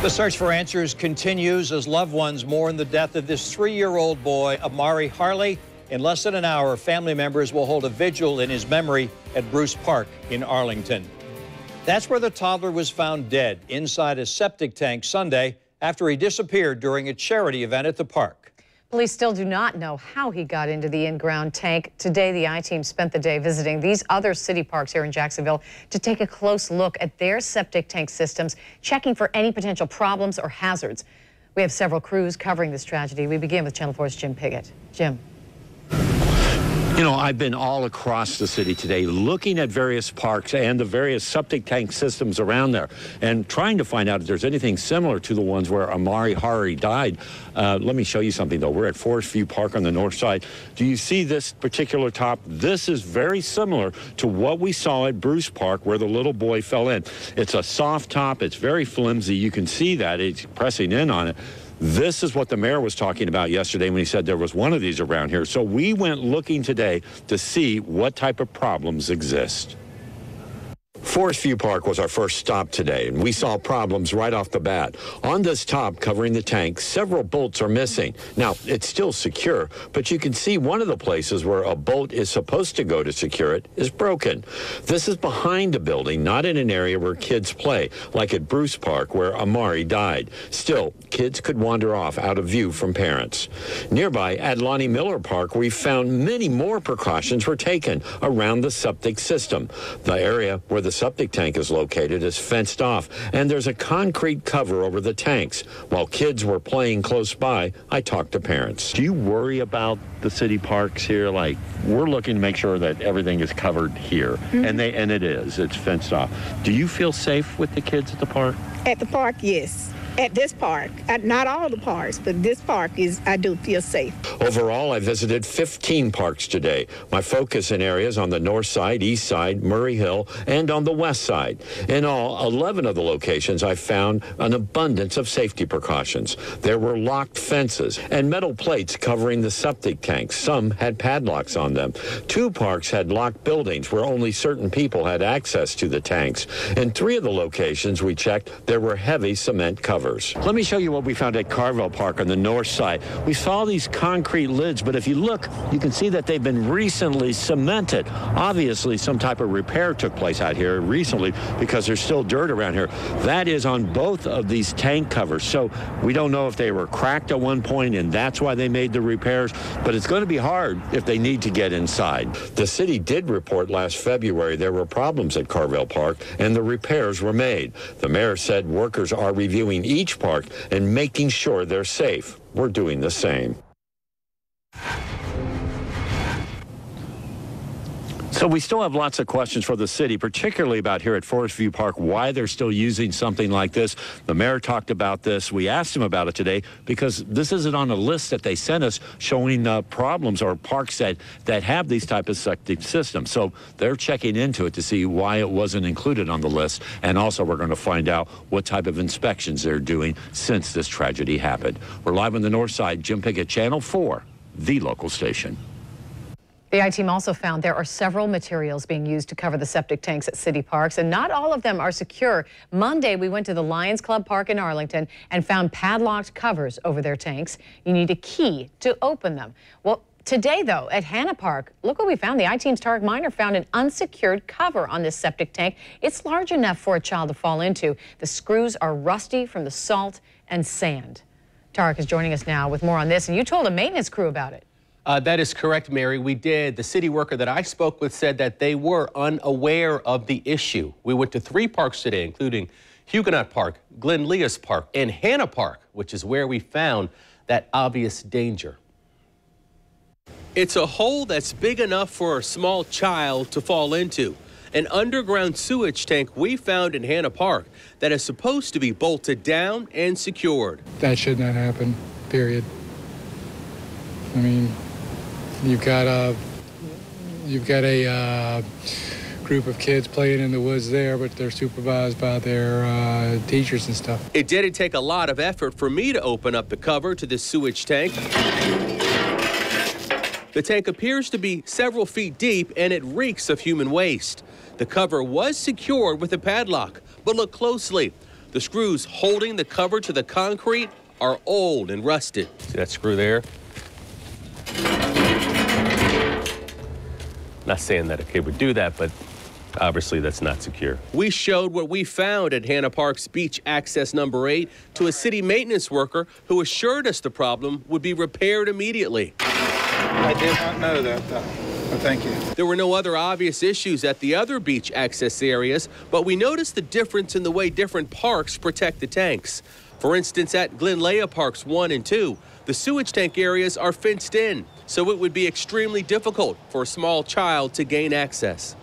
The search for answers continues as loved ones mourn the death of this 3-year-old boy, Amari Harley. In less than an hour, family members will hold a vigil in his memory at Bruce Park in Arlington. That's where the toddler was found dead inside a septic tank Sunday after he disappeared during a charity event at the park. Police still do not know how he got into the in-ground tank. Today, the I-team spent the day visiting these other city parks here in Jacksonville to take a close look at their septic tank systems, checking for any potential problems or hazards. We have several crews covering this tragedy. We begin with Channel 4's Jim Piggott. Jim. You know, I've been all across the city today looking at various parks and the various septic tank systems around there and trying to find out if there's anything similar to the ones where Amari Harley died. Let me show you something, though. We're at Forest View Park on the north side. Do you see this particular top? This is very similar to what we saw at Bruce Park where the little boy fell in. It's a soft top. It's very flimsy. You can see that. It's pressing in on it. This is what the mayor was talking about yesterday when he said there was one of these around here. So we went looking today to see what type of problems exist. Forest View Park was our first stop today, and we saw problems right off the bat. On this top covering the tank, several bolts are missing. Now, it's still secure, but you can see one of the places where a bolt is supposed to go to secure it is broken. This is behind a building, not in an area where kids play, like at Bruce Park where Amari died. Still, kids could wander off out of view from parents. Nearby at Lonnie Miller Park, we found many more precautions were taken around the septic system. The area where the septic tank is located is fenced off, and there's a concrete cover over the tanks. While kids were playing close by, I talked to parents. Do you worry about the city parks here? Like, we're looking to make sure that everything is covered here, and it's fenced off. Do you feel safe with the kids at the park? At the park, yes. At this park, not all the parks, but this park I do feel safe. Overall, I visited 15 parks today. My focus in areas on the north side, east side, Murray Hill, and on the west side. In all, 11 of the locations I found an abundance of safety precautions. There were locked fences and metal plates covering the septic tanks. Some had padlocks on them. 2 parks had locked buildings where only certain people had access to the tanks. In 3 of the locations we checked, there were heavy cement covers. Let me show you what we found at Carville Park on the north side. We saw these concrete lids, but if you look, you can see that they've been recently cemented. Obviously, some type of repair took place out here recently because there's still dirt around here. That is on both of these tank covers. So we don't know if they were cracked at one point and that's why they made the repairs, but it's going to be hard if they need to get inside. The city did report last February there were problems at Carville Park and the repairs were made. The mayor said workers are reviewing each park and making sure they're safe. We're doing the same. So we still have lots of questions for the city, particularly about here at Forest View Park, why they're still using something like this. The mayor talked about this. We asked him about it today because this isn't on a list that they sent us showing problems or parks that have these type of septic systems. So they're checking into it to see why it wasn't included on the list. And also we're going to find out what type of inspections they're doing since this tragedy happened. We're live on the north side. Jim Piggott, Channel 4, the local station. The I-team also found there are several materials being used to cover the septic tanks at city parks, and not all of them are secure. Monday, we went to the Lions Club Park in Arlington and found padlocked covers over their tanks. You need a key to open them. Well, today, though, at Hanna Park, look what we found. The I-team's Tarek Miner found an unsecured cover on this septic tank. It's large enough for a child to fall into. The screws are rusty from the salt and sand. Tarek is joining us now with more on this, and you told a maintenance crew about it. That is correct, Mary. We did. The city worker that I spoke with said that they were unaware of the issue. We went to 3 parks today, including Huguenot Park, Glen Leas Park, and Hanna Park, which is where we found that obvious danger. It's a hole that's big enough for a small child to fall into. An underground sewage tank we found in Hanna Park that is supposed to be bolted down and secured. That should not happen, period. I mean, you've got a group of kids playing in the woods there, but they're supervised by their teachers and stuff. It didn't take a lot of effort for me to open up the cover to this sewage tank. The tank appears to be several feet deep and it reeks of human waste. The cover was secured with a padlock, but look closely. The screws holding the cover to the concrete are old and rusted. See that screw there? Not saying that a kid would do that, but obviously that's not secure. We showed what we found at Hannah Park's beach access number 8 to a city maintenance worker who assured us the problem would be repaired immediately. I did not know that, though. Well, thank you. There were no other obvious issues at the other beach access areas, but we noticed the difference in the way different parks protect the tanks. For instance, at Glenlea Parks 1 and 2, the sewage tank areas are fenced in, so it would be extremely difficult for a small child to gain access.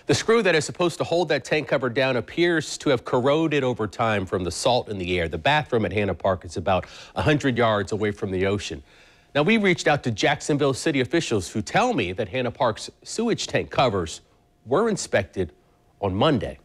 The screw that is supposed to hold that tank cover down appears to have corroded over time from the salt in the air. The bathroom at Hannah Park is about 100 yards away from the ocean. Now, we reached out to Jacksonville city officials who tell me that Hannah Park's sewage tank covers were inspected on Monday.